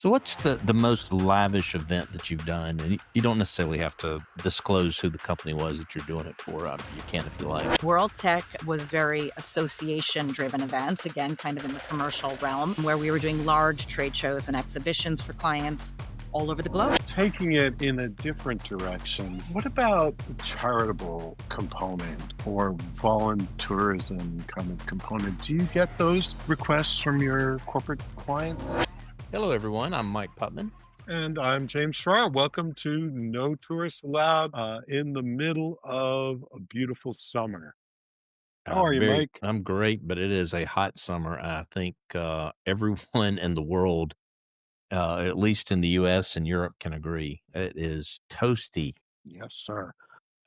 So what's the most lavish event that you've done? And you don't necessarily have to disclose who the company was that you're doing it for. You can if you like. World Tech was very association-driven events, again, kind of in the commercial realm, where we were doing large trade shows and exhibitions for clients all over the globe. Taking it in a different direction, what about the charitable component or volunteerism kind of component? Do you get those requests from your corporate clients? Hello, everyone. I'm Mike Putman. And I'm James Farrar. Welcome to No Tourists Allowed in the middle of a beautiful summer. How are you, Mike? I'm great, but it is a hot summer. I think everyone in the world, at least in the U.S. and Europe, can agree. It is toasty. Yes, sir.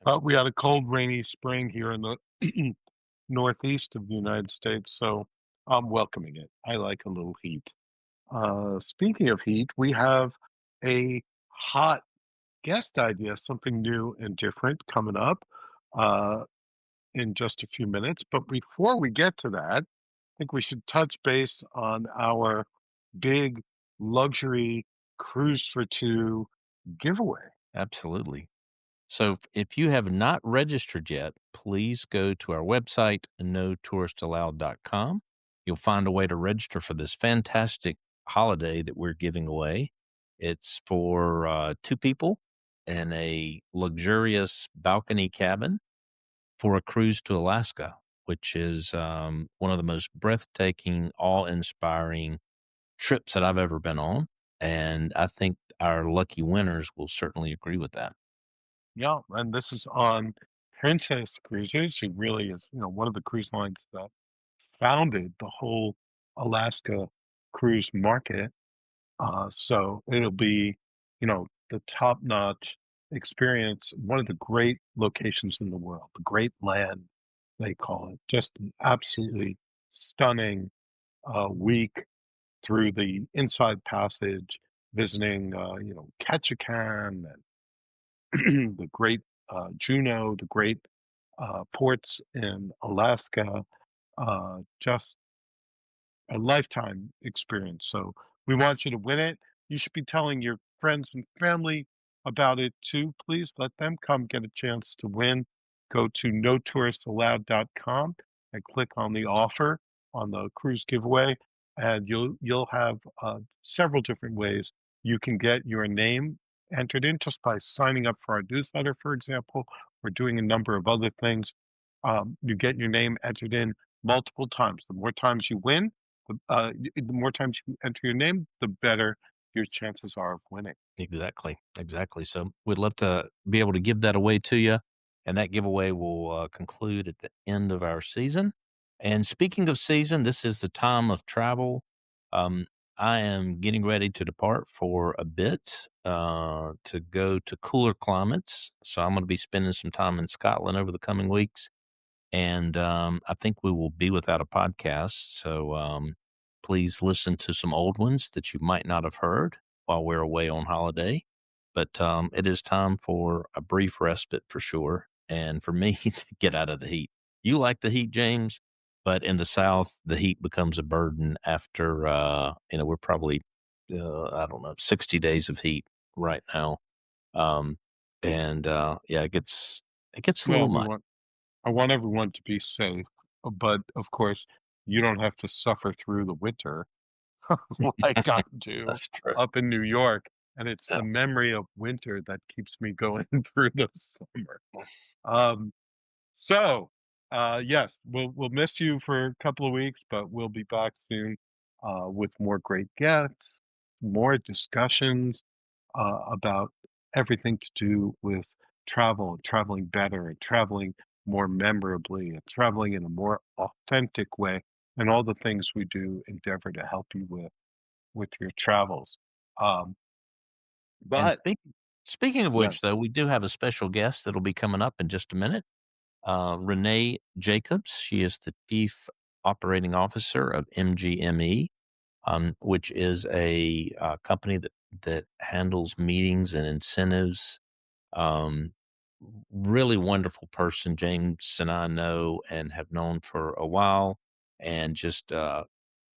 But we had a cold, rainy spring here in the northeast of the United States, so I'm welcoming it. I like a little heat. Speaking of heat, we have a hot guest idea, something new and different coming up uh, in just a few minutes. But before we get to that, I think we should touch base on our big luxury cruise for two giveaway. Absolutely. So if you have not registered yet, please go to our website, notouristallowed.com. You'll find a way to register for this fantastic holiday that we're giving away. It's for two people in a luxurious balcony cabin for a cruise to Alaska, which is one of the most breathtaking, awe-inspiring trips that I've ever been on. And I think our lucky winners will certainly agree with that. Yeah, and this is on Princess Cruises, who really is, one of the cruise lines that founded the whole Alaska cruise market. So it'll be, the top-notch experience, one of the great locations in the world, the Great Land, they call it. Just an absolutely stunning week through the Inside Passage, visiting, Ketchikan and the great Juneau, the great ports in Alaska. Just a lifetime experience. So we want you to win it. You should be telling your friends and family about it too. Please let them come get a chance to win. Go to notouristallowed.com and click on the offer on the cruise giveaway, and you'll have several different ways you can get your name entered in just by signing up for our newsletter, for example. We're doing a number of other things. You get your name entered in multiple times. The more times you win, the more times you enter your name, the better your chances are of winning. Exactly, exactly. So we'd love to be able to give that away to you, and that giveaway will conclude at the end of our season. And speaking of season, this is the time of travel. Um, I am getting ready to depart for a bit to go to cooler climates. So I'm going to be spending some time in Scotland over the coming weeks, and I think we will be without a podcast. So please listen to some old ones that you might not have heard while we're away on holiday. But it is time for a brief respite for sure, and for me to get out of the heat. You like the heat, James, but in the South, the heat becomes a burden after we're probably I don't know 60 days of heat right now, um, and yeah, it gets a Well, little much. I want everyone to be safe, but of course, you don't have to suffer through the winter like I do That's true. up in New York. And it's Yeah. the memory of winter that keeps me going through the summer. Um, so, yes, we'll miss you for a couple of weeks, but we'll be back soon with more great guests, more discussions about everything to do with travel, traveling better, and traveling more memorably, and traveling in a more authentic way, and all the things we do endeavor to help you with your travels. Um, And but speaking of yeah, which, though, we do have a special guest that'll be coming up in just a minute. Renee Jacobs. She is the Chief Operating Officer of MGME, which is a company that handles meetings and incentives. Um, Really wonderful person, James and I know and have known for a while, and just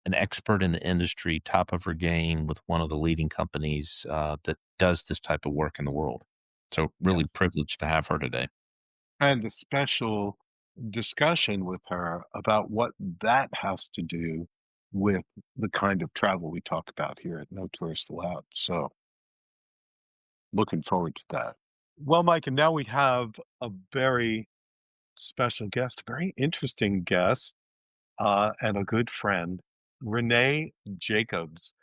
an expert in the industry, top of her game with one of the leading companies that does this type of work in the world. So, Yeah. really privileged to have her today. And a special discussion with her about what that has to do with the kind of travel we talk about here at No Tourist Allowed. So, looking forward to that. Well, Mike, and now we have a very special guest, a very interesting guest, and a good friend, Renee Jacobs,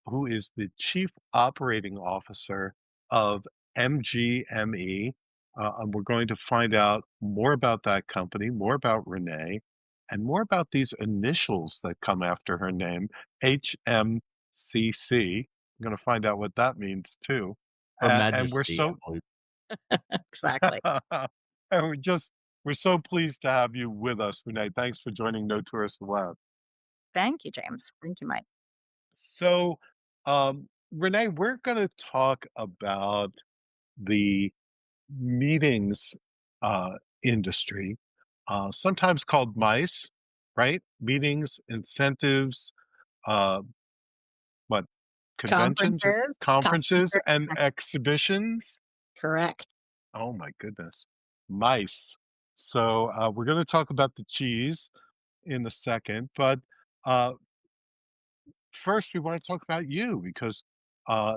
who is the Chief Operating Officer of MGME. And we're going to find out more about that company, more about Renee, and more about these initials that come after her name, HMCC. I'm going to find out what that means too. Her And we're Majesty, I so believe. Exactly. and we're so pleased to have you with us, Renee. Thanks for joining No Tourist Allowed. Thank you, James. Thank you, Mike. So, Renee, we're going to talk about the meetings industry, sometimes called MICE, right? Meetings, incentives, uh, what conventions or conferences Conferences. and exhibitions. Correct. Oh my goodness, MICE. So we're going to talk about the cheese in a second, but uh, first we want to talk about you because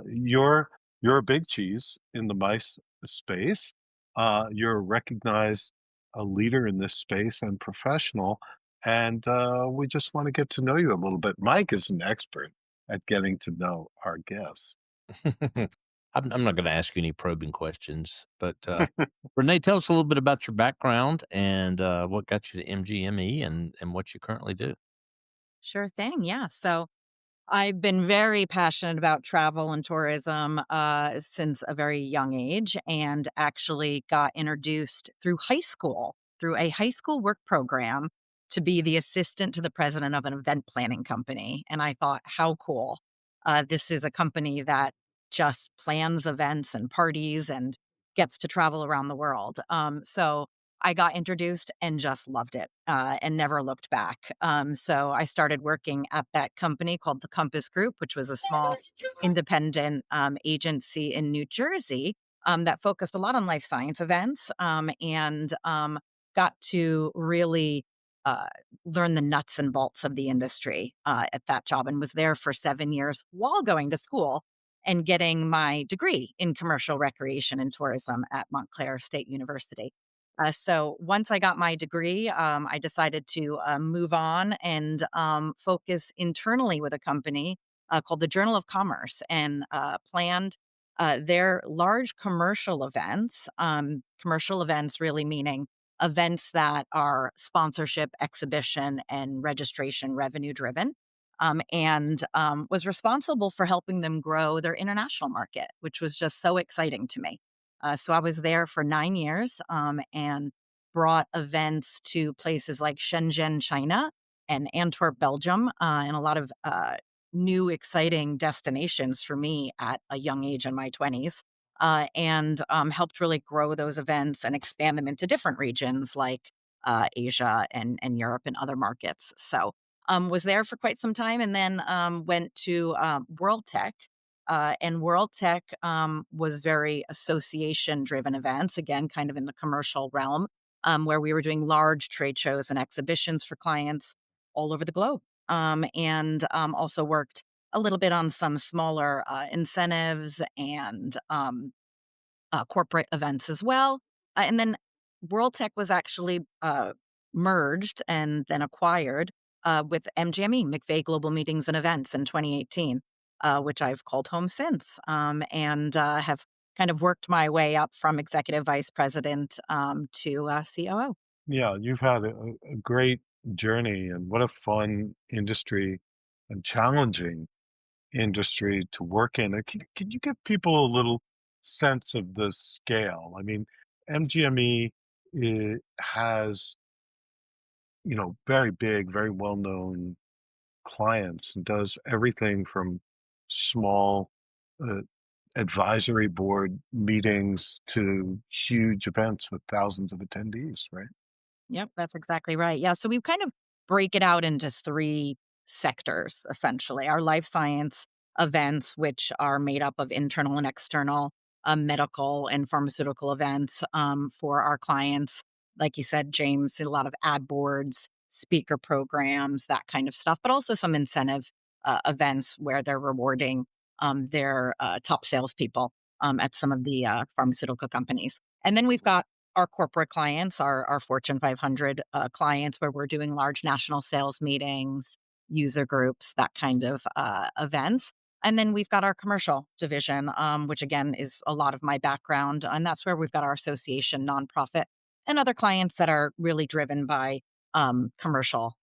you're a big cheese in the mice space. You're a recognized a leader in this space and professional, and we just want to get to know you a little bit. Mike is an expert at getting to know our guests. I'm not going to ask you any probing questions, but Renee, tell us a little bit about your background and what got you to MGME and what you currently do. Sure thing. Yeah. So I've been very passionate about travel and tourism since a very young age, and actually got introduced through high school, through a high school work program, to be the assistant to the president of an event planning company. And I thought, how cool. This is a company that just plans events and parties and gets to travel around the world. So I got introduced and just loved it and never looked back. So I started working at that company called the Compass Group, which was a small independent agency in New Jersey that focused a lot on life science events and got to really uh, learn the nuts and bolts of the industry at that job, and was there for 7 years while going to school and getting my degree in commercial recreation and tourism at Montclair State University. So once I got my degree, I decided to move on and focus internally with a company called the Journal of Commerce, and planned their large commercial events. Commercial events really meaning events that are sponsorship, exhibition, and registration revenue driven. And was responsible for helping them grow their international market, which was just so exciting to me. So I was there for 9 years and brought events to places like Shenzhen, China, and Antwerp, Belgium, and a lot of new, exciting destinations for me at a young age in my 20s, and helped really grow those events and expand them into different regions like Asia and Europe and other markets. So was there for quite some time, and then went to World Tech, and World Tech was very association driven events, again, kind of in the commercial realm, where we were doing large trade shows and exhibitions for clients all over the globe. And also worked a little bit on some smaller incentives and corporate events as well. And then World Tech was actually merged and then acquired with MGME, McVeigh Global Meetings and Events, in 2018, which I've called home since, and have kind of worked my way up from executive vice president to COO. Yeah, you've had a great journey, and what a fun industry and challenging industry to work in. Can you give people a little sense of the scale? I mean, MGME has, very big, very well-known clients and does everything from small uh, advisory board meetings to huge events with thousands of attendees, right? Yep, that's exactly right. Yeah, so we kind of break it out into three sectors, essentially. Our life science events, which are made up of internal and external medical and pharmaceutical events for our clients. Like you said, James, a lot of ad boards, speaker programs, that kind of stuff, but also some incentive events where they're rewarding their top salespeople at some of the pharmaceutical companies. And then we've got our corporate clients, our Fortune 500 clients, where we're doing large national sales meetings, user groups, that kind of events. And then we've got our commercial division, which again is a lot of my background. And that's where we've got our association, nonprofit, and other clients that are really driven by commercial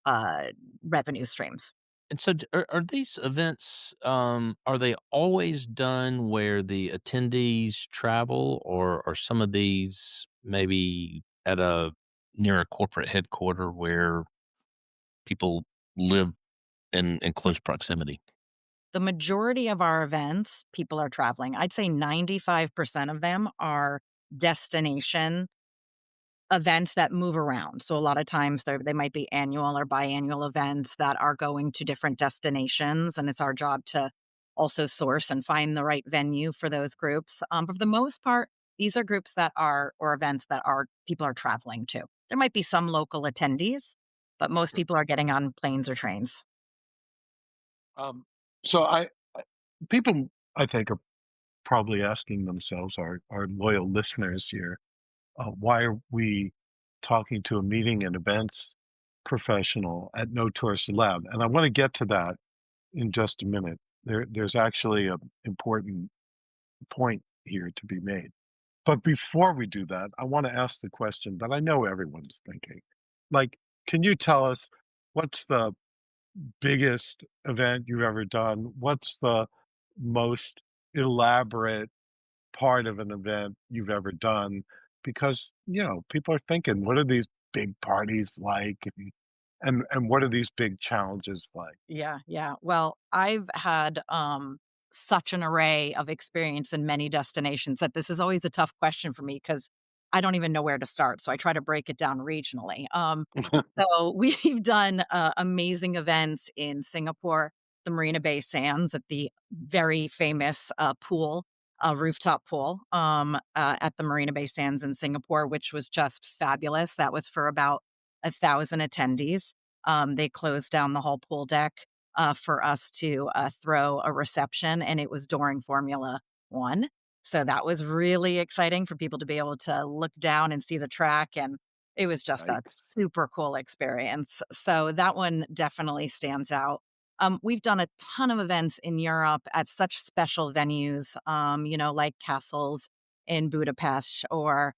revenue streams. And so, are these events? Are they always done where the attendees travel, or are some of these maybe at a near a corporate headquarter where people live in close proximity? The majority of our events, people are traveling. I'd say 95% of them are destination events that move around. So a lot of times they might be annual or biannual events that are going to different destinations, and it's our job to also source and find the right venue for those groups. But for the most part, these are groups that are or events that are people are traveling to. There might be some local attendees, but most people are getting on planes or trains. Um, so people, I think, are probably asking themselves, our loyal listeners here, why are we talking to a meeting and events professional at No Tourist Allowed? And I want to get to that in just a minute. There's actually an important point here to be made. But before we do that, I want to ask the question that I know everyone's thinking. Like, can you tell us what's the biggest event you've ever done? What's the most elaborate part of an event you've ever done? Because, people are thinking, what are these big parties like? And what are these big challenges like? Yeah, yeah. Well, I've had such an array of experience in many destinations that this is always a tough question for me because I don't even know where to start. So I try to break it down regionally. So we've done amazing events in Singapore, the Marina Bay Sands at the very famous pool, rooftop pool at the Marina Bay Sands in Singapore, which was just fabulous. That was for about 1,000 attendees. They closed down the whole pool deck for us to throw a reception, and it was during Formula One. So that was really exciting for people to be able to look down and see the track. And it was just a Yikes. super cool experience. So that one definitely stands out. We've done a ton of events in Europe at such special venues, like castles in Budapest or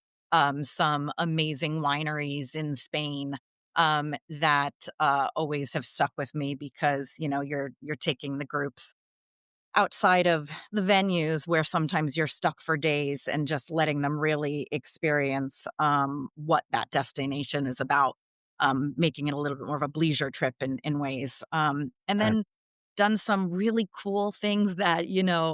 some amazing wineries in Spain that always have stuck with me because you're taking the groups outside of the venues where sometimes you're stuck for days and just letting them really experience what that destination is about, making it a little bit more of a leisure trip in ways. And And then done some really cool things that,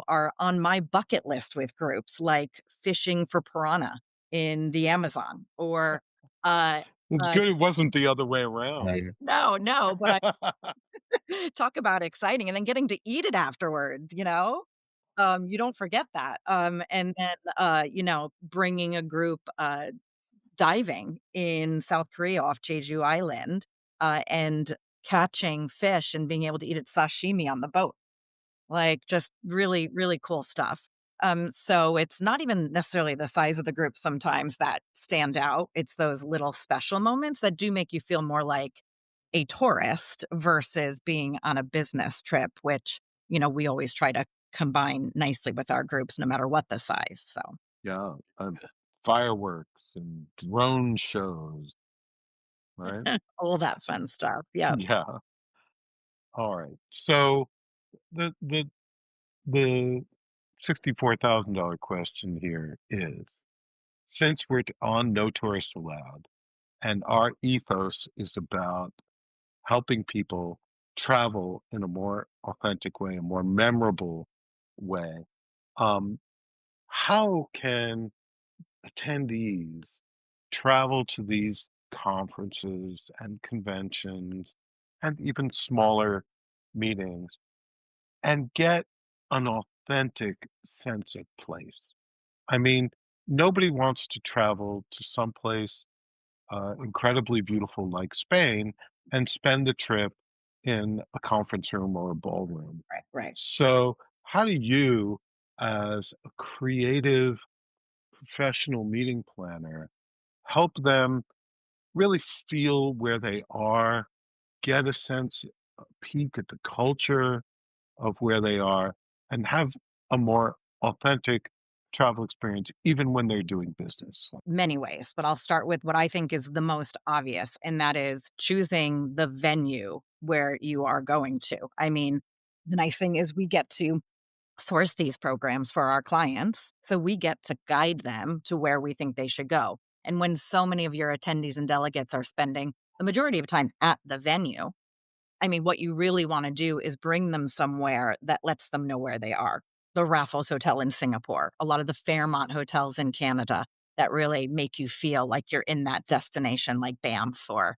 are on my bucket list with groups, like fishing for piranha in the Amazon or, uh, it's uh, good it wasn't the other way around. Right. no, no, but talk about exciting, and then getting to eat it afterwards, you don't forget that, and then, bringing a group, diving in South Korea off Jeju Island, and catching fish and being able to eat it sashimi on the boat. Like, just really, really cool stuff. So it's not even necessarily the size of the group sometimes that stand out. It's those little special moments that do make you feel more like a tourist versus being on a business trip, which, we always try to combine nicely with our groups no matter what the size. So Yeah, fireworks and drone shows, right? all that So fun stuff. Yeah. yeah, alright. So the $64,000 question here is, since we're on No Tourists Allowed, and our ethos is about helping people travel in a more authentic way, a more memorable way, um, how can attendees travel to these conferences and conventions and even smaller meetings and get an authentic sense of place. I mean, nobody wants to travel to someplace incredibly beautiful like Spain and spend the trip in a conference room or a ballroom. Right, right. So, how do you, as a creative professional meeting planner, help them really feel where they are, get a sense, a peek at the culture of where they are, and have a more authentic travel experience even when they're doing business? Many ways, but I'll start with what I think is the most obvious, and that is choosing the venue where you are going to. I mean, the nice thing is we get to source these programs for our clients, so we get to guide them to where we think they should go. And when so many of your attendees and delegates are spending the majority of time at the venue, I mean, what you really wanna do is bring them somewhere that lets them know where they are. The Raffles Hotel in Singapore, a lot of the Fairmont hotels in Canada that really make you feel like you're in that destination, like Banff or,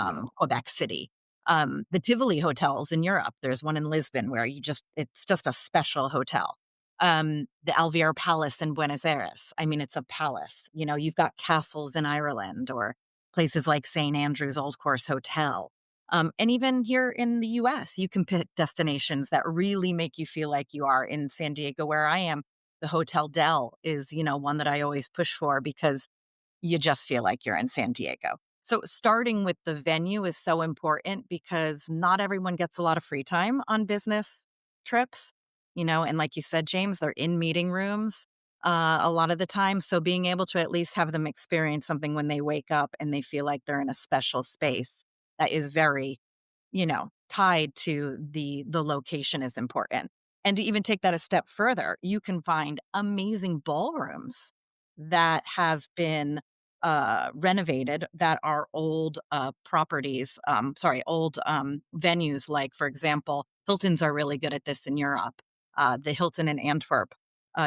Yeah. Quebec City. The Tivoli hotels in Europe, there's one in Lisbon where it's just a special hotel. The Alvear Palace in Buenos Aires, I mean, it's a palace. You know, you've got castles in Ireland or places like St. Andrew's Old Course Hotel. And even here in the US, you can pick destinations that really make you feel like you are in San Diego, where I am. The Hotel Del is, one that I always push for because you just feel like you're in San Diego. So starting with the venue is so important because not everyone gets a lot of free time on business trips, and like you said, James, they're in meeting rooms a lot of the time. So being able to at least have them experience something when they wake up and they feel like they're in a special space that is very tied to the location is important. And to even take that a step further, you can find amazing ballrooms that have been renovated that are old properties, old venues. Like, for example, Hiltons are really good at this in Europe. The Hilton in Antwerp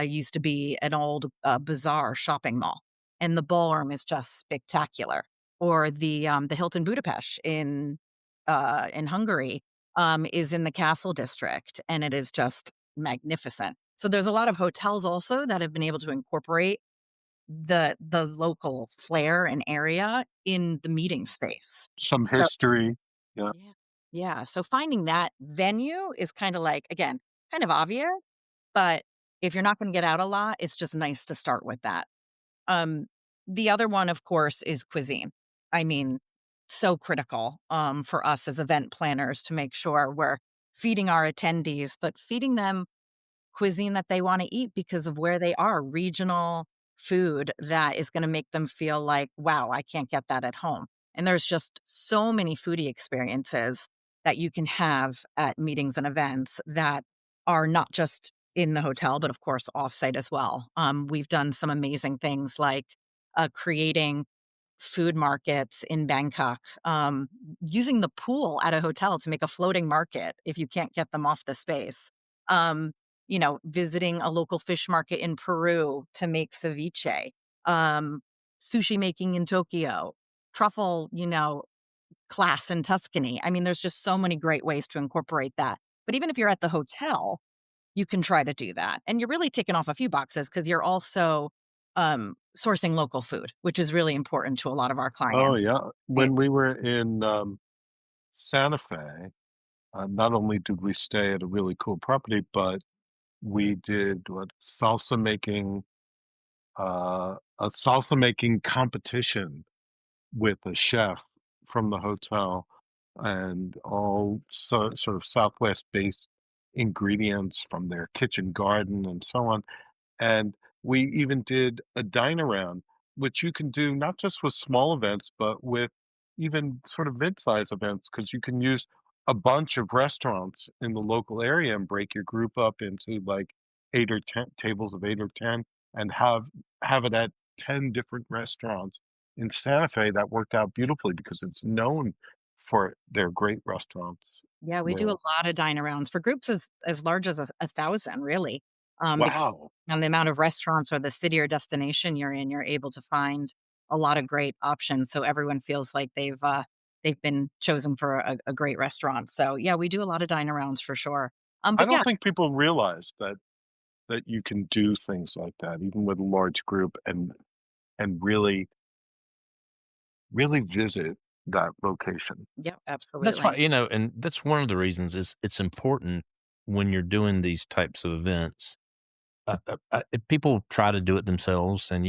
used to be an old bazaar shopping mall, and the ballroom is just spectacular. Or the Hilton Budapest in Hungary, is in the Castle District, and it is just magnificent. So there's a lot of hotels also that have been able to incorporate the local flair and area in the meeting space. Some So history. Yeah. yeah. Yeah, so finding that venue is kinda like, again, kind of obvious, but if you're not gonna get out a lot, it's just nice to start with that. Um, the other one, of course, is cuisine. I mean, so critical for us as event planners to make sure we're feeding our attendees, but feeding them cuisine that they wanna eat because of where they are, regional food that is gonna make them feel like, "Wow, I can't get that at home." And there's just so many foodie experiences that you can have at meetings and events that are not just in the hotel, but of course offsite as well. We've done some amazing things like, creating food markets in Bangkok, using the pool at a hotel to make a floating market if you can't get them off the space. Visiting a local fish market in Peru to make ceviche, um, sushi making in Tokyo, truffle, class in Tuscany. I mean, there's just so many great ways to incorporate that. But even if you're at the hotel, you can try to do that. And you're really ticking off a few boxes because you're also sourcing local food, which is really important to a lot of our Oh, clients. yeah. It When we were in Santa Fe, not only did we stay at a really cool property, but we did what a salsa making competition with a chef from the hotel and all sort of Southwest based ingredients from their kitchen garden and so on. And we even did a dine-around, which you can do not just with small events, but with even sort of mid-size events, because you can use a bunch of restaurants in the local area and break your group up into like 8 or 10 tables of 8 or 10 and have it at 10 different restaurants in Santa Fe. That worked out beautifully because it's known for their great restaurants Yeah, we do a there. lot of dine-arounds for groups as large as a 1,000, really, because Wow. on the amount of restaurants or the city or destination you're in, you're able to find a lot of great options, so everyone feels like they've they've been chosen for a great restaurant. So, yeah, we do a lot of dine-arounds for sure. I But don't yeah, think people realize that you can do things like that, even with a large group, and really visit that location. yeah, That's why, absolutely. and that's one of the reasons is it's important when you're doing these types of events. If people try to do it themselves, and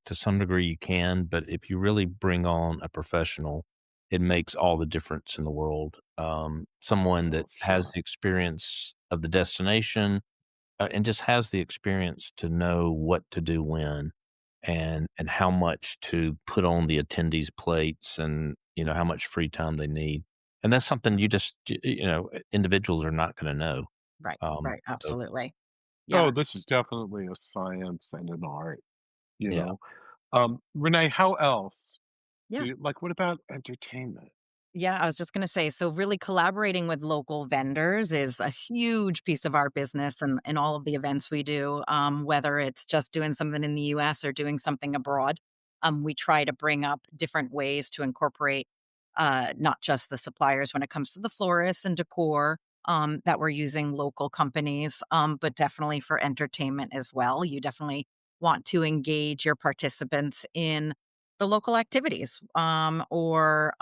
to some degree you can, but if you really bring on a professional, it makes all the difference in the world. Someone that Oh, has sure. the experience of the destination, and just has the experience to know what to do when, and how much to put on the attendees' plates, and how much free time they need. And that's something you just individuals are not going to know. Right, Um, right, so absolutely. Yeah, Oh, this is definitely a science and an art, you yeah. know? Renee, how else yeah. what about entertainment? Yeah, I was just gonna say, so really collaborating with local vendors is a huge piece of our business and in all of the events we do, whether it's just doing something in the US or doing something abroad. We try to bring up different ways to incorporate not just the suppliers when it comes to the florists and decor, that we're using local companies, but definitely for entertainment as well. You definitely want to engage your participants in the local activities, or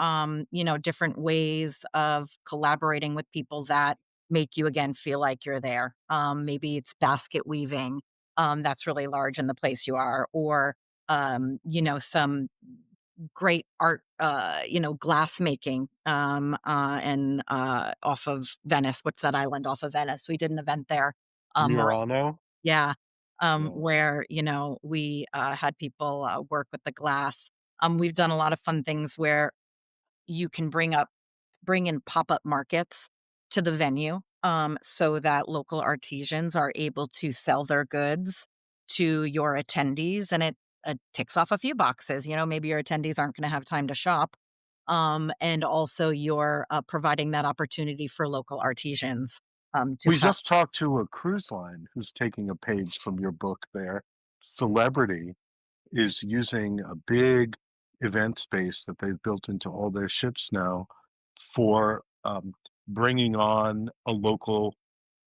different ways of collaborating with people that make you again feel like you're there. Maybe it's basket weaving, that's really large in the place you are, or some great art, glass making, and off of Venice. What's that island off of Venice? We did an event there. Where Murano? yeah, Yeah. where, we, had people, work with the glass. We've done a lot of fun things where you can bring in pop-up markets to the venue, so that local artisans are able to sell their goods to your attendees, and it ticks off a few boxes. Maybe your attendees aren't gonna have time to shop, and also you're, providing that opportunity for local artisans, to We have just talked to a cruise line who's taking a page from your book there. Celebrity is using a big event space that they've built into all their ships now for, bringing on a local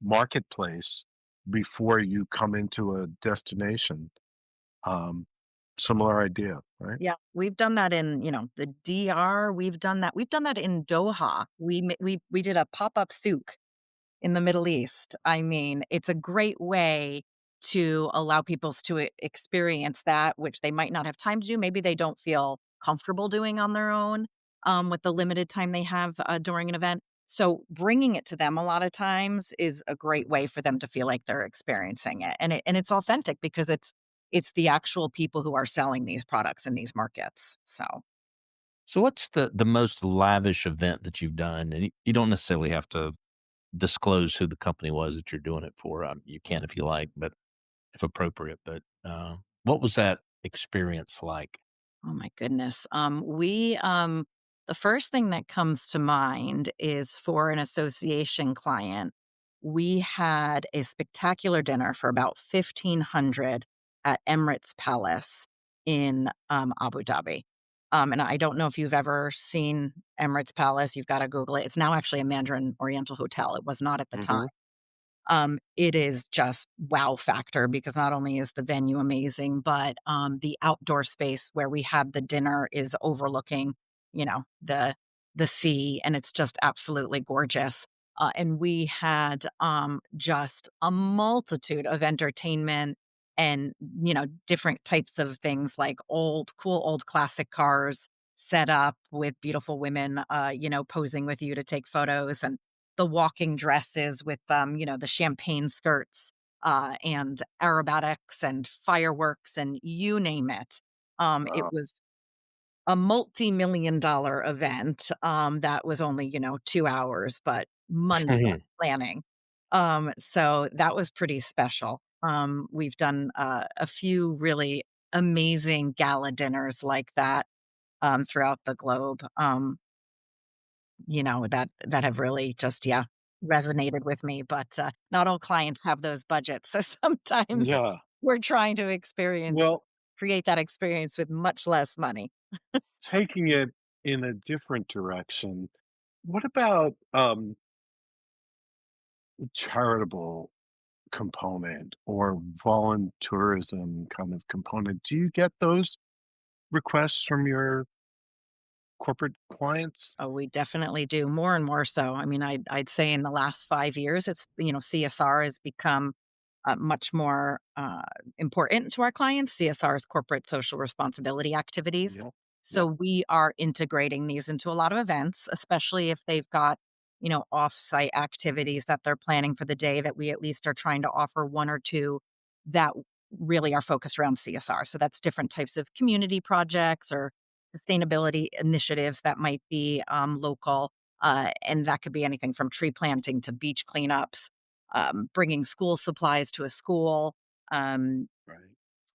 marketplace before you come into a destination. Um, Similar idea, right? Yeah, we've done that in, the DR, we've done that in Doha. We did a pop-up souk in the Middle East. I mean, it's a great way to allow people to experience that, which they might not have time to do. Maybe they don't feel comfortable doing on their own, with the limited time they have during an event. So bringing it to them a lot of times is a great way for them to feel like they're experiencing it, and it's authentic because it's the actual people who are selling these products in these markets. So, So what's the most lavish event that you've done? And you don't necessarily have to disclose who the company was that you're doing it for. You can if you like, but if appropriate. But what was that experience like? oh my goodness. The first thing that comes to mind is for an association client. We had a spectacular dinner for about 1,500 at Emirates Palace in Abu Dhabi. And I don't know if you've ever seen Emirates Palace. You've got to Google it. It's now actually a Mandarin Oriental hotel. It was not at the time. Mhm. It is just wow factor because not only is the venue amazing, but the outdoor space where we had the dinner is overlooking, the sea, and it's just absolutely gorgeous. And we had just a multitude of entertainment and different types of things like cool old classic cars set up with beautiful women, posing with you to take photos, and the walking dresses with, the champagne skirts, and aerobatics and fireworks and you name it. It Wow. was a multi-million-dollar event, that was only, 2 hours, but months of planning. So that was pretty special. We've done, a few really amazing gala dinners like that, throughout the globe. That have really just, yeah, resonated with me, but, not all clients have those budgets, so sometimes Yeah. we're trying to Well, create that experience with much less money. taking it in a different direction. What about charitable component or volunteerism kind of component? Do you get those requests from your corporate clients? Oh, we definitely do, more and more so. I mean, I'd say in the last 5 years, it's CSR has become, much more, important to our clients. CSR is corporate social responsibility activities. Yeah. So Yeah. we are integrating these into a lot of events, especially if they've got, off-site activities that they're planning for the day that we at least are trying to offer 1 or 2 that really are focused around CSR. So that's different types of community projects or sustainability initiatives that might be local. And that could be anything from tree planting to beach cleanups, bringing school supplies to a school. Um, Right.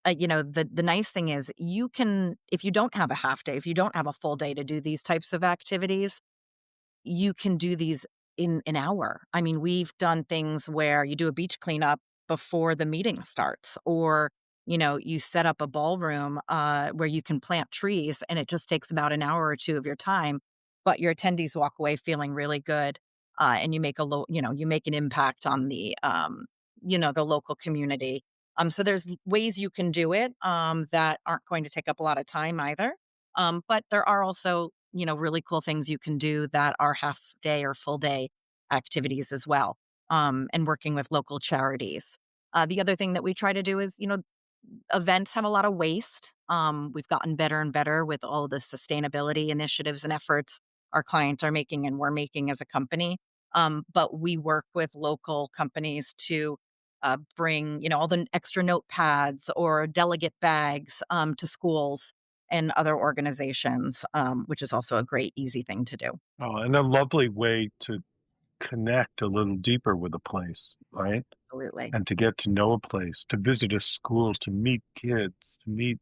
the nice thing is you can, if you don't have a half day, if you don't have a full day to do these types of activities, you can do these in an hour. I mean, we've done things where you do a beach cleanup before the meeting starts, or, you set up a ballroom where you can plant trees and it just takes about an hour or 2 of your time, but your attendees walk away feeling really good. And you make you make an impact on the local community. So there's ways you can do it that aren't going to take up a lot of time either. But there are also, really cool things you can do that are half day or full day activities as well, and working with local charities. The other thing that we try to do is, events have a lot of waste. We've gotten better and better with all the sustainability initiatives and efforts our clients are making and we're making as a company. But we work with local companies to bring, all the extra notepads or delegate bags to schools and other organizations, which is also a great, easy thing to do. Oh, and a lovely way to connect a little deeper with a place, right? Absolutely. And to get to know a place, to visit a school, to meet kids, to meet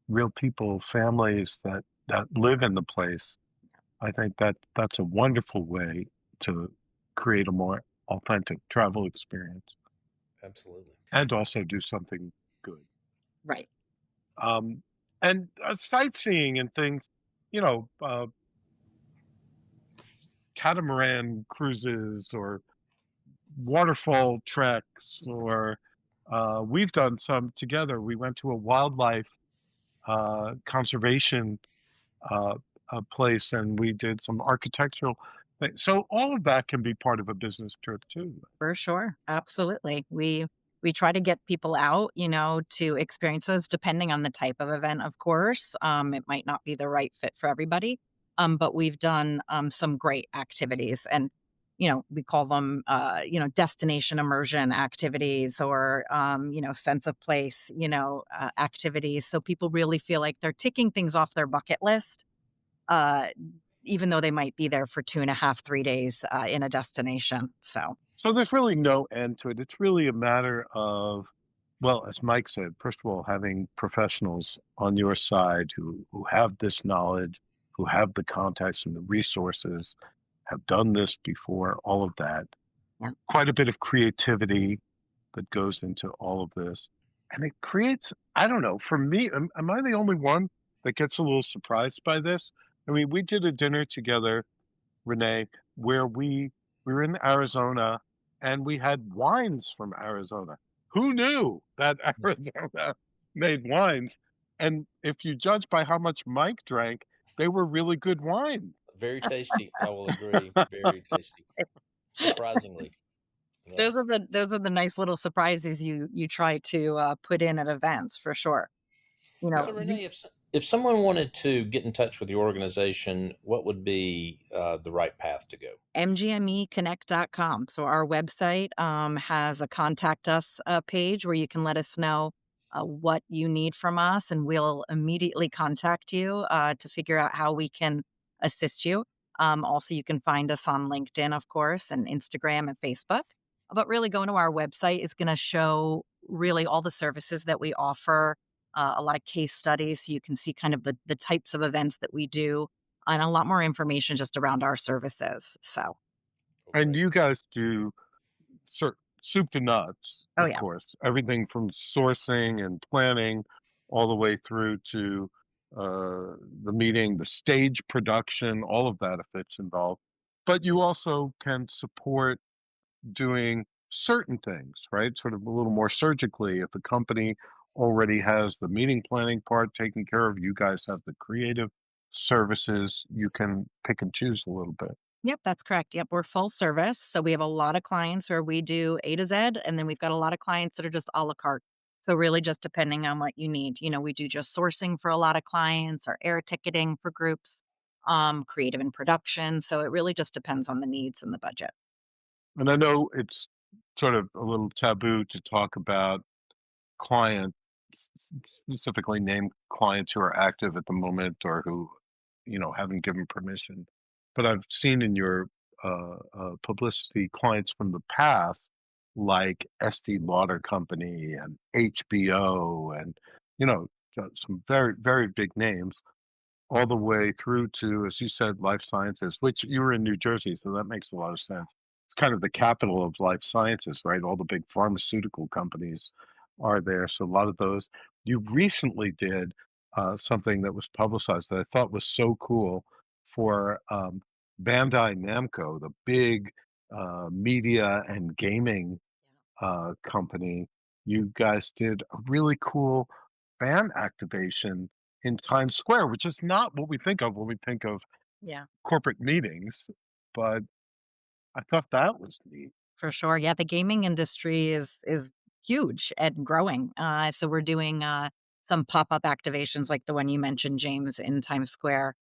real people, families that live in the place. I think that that's a wonderful way to create a more authentic travel experience Absolutely. and also do something good. Right. Um, and sightseeing and things, you know, catamaran cruises or waterfall treks, or we've done some together. We went to a wildlife conservation uh, place, and we did some architectural things. So all of that can be part of a business trip too. For sure. Absolutely. We try to get people out, to experience those depending on the type of event, of course. It might not be the right fit for everybody. But we've done some great activities and we call them destination immersion activities or sense of place, activities. So people really feel like they're ticking things off their bucket list. Uh even though they might be there for 2.5, 3 days in a destination. So So there's really no end to it. It's really a matter of, well, as Mike said, first of all, having professionals on your side who have this knowledge, who have the contacts and the resources, have done this before, all of that. yeah. Quite a bit of creativity that goes into all of this. And it creates, I don't know, for me, am I the only one that gets a little surprised by this? I mean, we did a dinner together, Renee, where we were in Arizona and we had wines from Arizona. Who knew that Arizona made wines? And if you judge by how much Mike drank, they were really good wines. Very tasty. I will agree. Very tasty. Surprisingly. Yeah. Those are the nice little surprises you try to, put in at events for sure. You know, So, we Renee, if someone wanted to get in touch with your organization, what would be the right path to go? mgmeconnect.com. So our website has a contact us page where you can let us know what you need from us, and we'll immediately contact you to figure out how we can assist you. Also, you can find us on LinkedIn, of course, and Instagram and Facebook. But really, going to our website is going to show really all the services that we offer, a lot of case studies, so you can see kind of the types of events that we do and a lot more information just around our services. So, Oh, And great. you guys do soup to nuts, oh of yeah, course, everything from sourcing and planning all the way through to the meeting, the stage production, all of that if it's involved. But you also can support doing certain things, right? Sort of a little more surgically. If a company already has the meeting planning part taken care of, you guys have the creative services, you can pick and choose a little bit. Yep, that's correct. Yep, we're full service. So we have a lot of clients where we do A to Z, and then we've got a lot of clients that are just a la carte. So really just depending on what you need. We do just sourcing for a lot of clients or air ticketing for groups, creative and production. So it really just depends on the needs and the budget. And I know it's sort of a little taboo to talk about clients, specifically name clients who are active at the moment or who, haven't given permission. But I've seen in your publicity clients from the past, like Estee Lauder Company and HBO, and you know, some very very big names all the way through to, as you said, life sciences, which you were in New Jersey, so that makes a lot of sense. It's kind of the capital of life sciences, right? All the big pharmaceutical companies are there. So a lot of those. You recently did something that was publicized that I thought was so cool for Bandai Namco, the big media and gaming company. You guys did a really cool fan activation in Times Square, which is not what we think of when we think of Yeah. corporate meetings, but I thought that was neat. For sure. Yeah, the gaming industry is huge and growing. So we're doing some pop-up activations like the one you mentioned, James, in Times Square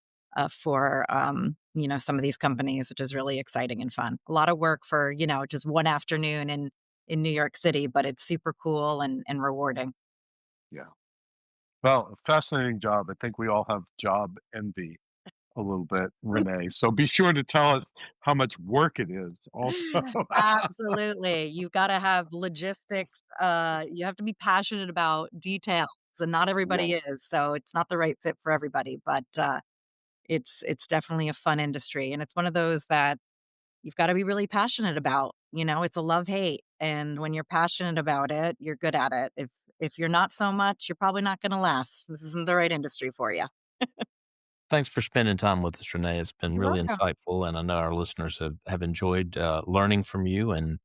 for some of these companies, which is really exciting and fun. A lot of work for, just one afternoon in New York City, but it's super cool and rewarding. Yeah. Well, a fascinating job. I think we all have job envy a little bit, Renee. So be sure to tell us how much work it is also. Absolutely. You gotta have logistics, you have to be passionate about details, and not everybody Yes. is, so it's not the right fit for everybody, but, it's definitely a fun industry, and it's one of those that you've gotta be really passionate about, it's a love-hate, and when you're passionate about it, you're good at it. If you're not so much, you're probably not gonna last. This isn't the right industry for you. Thanks for spending time with us, Renee. It's been You're really welcome. insightful, and I know our listeners have enjoyed learning from you and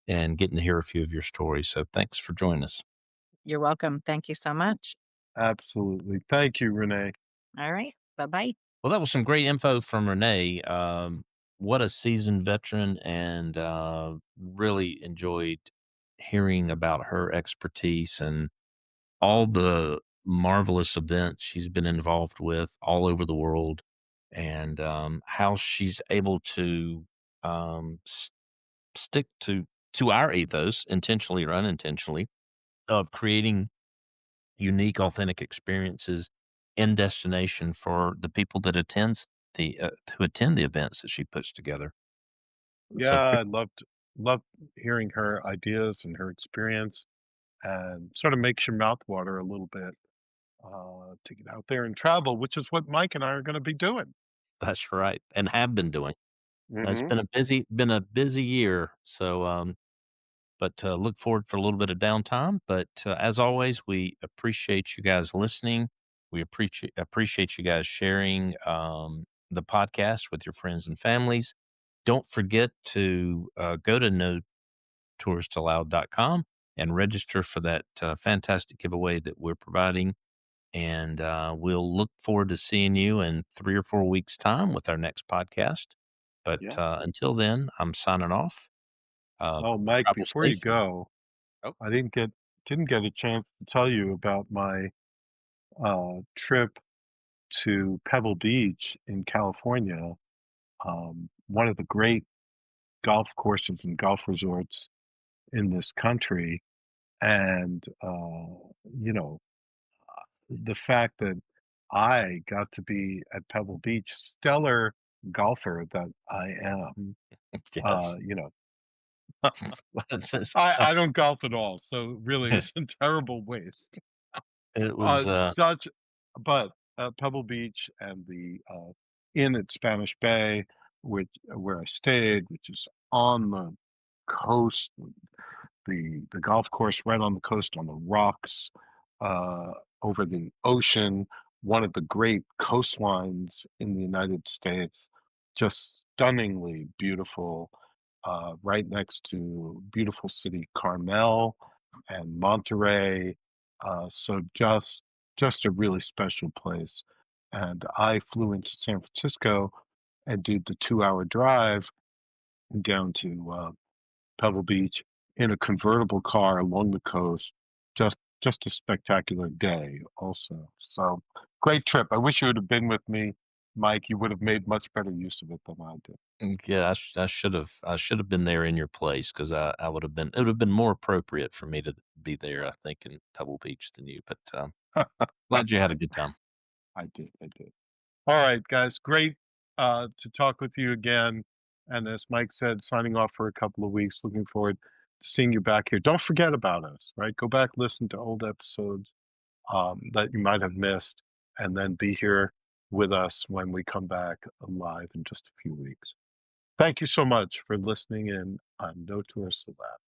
getting to hear a few of your stories. So thanks for joining us. You're welcome. Thank you so much. Absolutely. Thank you, Renee. Alright. Bye-bye. Well, that was some great info from Renee. What a seasoned veteran, and really enjoyed hearing about her expertise and all the marvelous events she's been involved with all over the world, and how she's able to stick to our ethos, intentionally or unintentionally, of creating unique, authentic experiences in destination for the people that attends the who attend the events that she puts together. Yeah, So, I loved hearing her ideas and her experience, and sort of makes your mouth water a little bit to get out there and travel, which is what Mike and I are going to be doing. that's right, and have been doing. It's Hmm. been a busy year. So, but look forward for a little bit of downtime. But as always, we appreciate you guys listening. We appreciate you guys sharing the podcast with your friends and families. Don't forget to go to notouristallowed.com and register for that fantastic giveaway that we're providing. And we'll look forward to seeing you in 3 or 4 weeks' time with our next podcast. But Yeah. until then, I'm signing off. Oh, Mike, Travel before you safe. go, Oh, I didn't get a chance to tell you about my trip to Pebble Beach in California, one of the great golf courses and golf resorts in this country. And you know, the fact that I got to be at Pebble Beach, stellar golfer that I am, yes. you know, It's I don't golf at all, so really it was a terrible waste. it was, Such but, Pebble Beach and the, inn at Spanish Bay, which where I stayed, which is on the coast, the golf course right on the coast on the rocks, over the ocean, one of the great coastlines in the United States, just stunningly beautiful, right next to beautiful city Carmel and Monterey. So just a really special place. And I flew into San Francisco and did the 2-hour drive down to Pebble Beach in a convertible car along the coast. Just a spectacular day also. So great trip. I wish you would have been with me, Mike. You would have made much better use of it than I did. Yeah, I should have been there in your place because I would have been it would have been more appropriate for me to be there, I think, in Pebble Beach than you. But glad you had a good time. I did. I did. All right, guys. Great to talk with you again. And as Mike said, signing off for a couple of weeks. Looking forward to seeing you back here. Don't forget about us, right? Go back, listen to old episodes that you might have missed, and then be here with us when we come back live in just a few weeks. Thank you so much for listening in on No Tourists Allowed.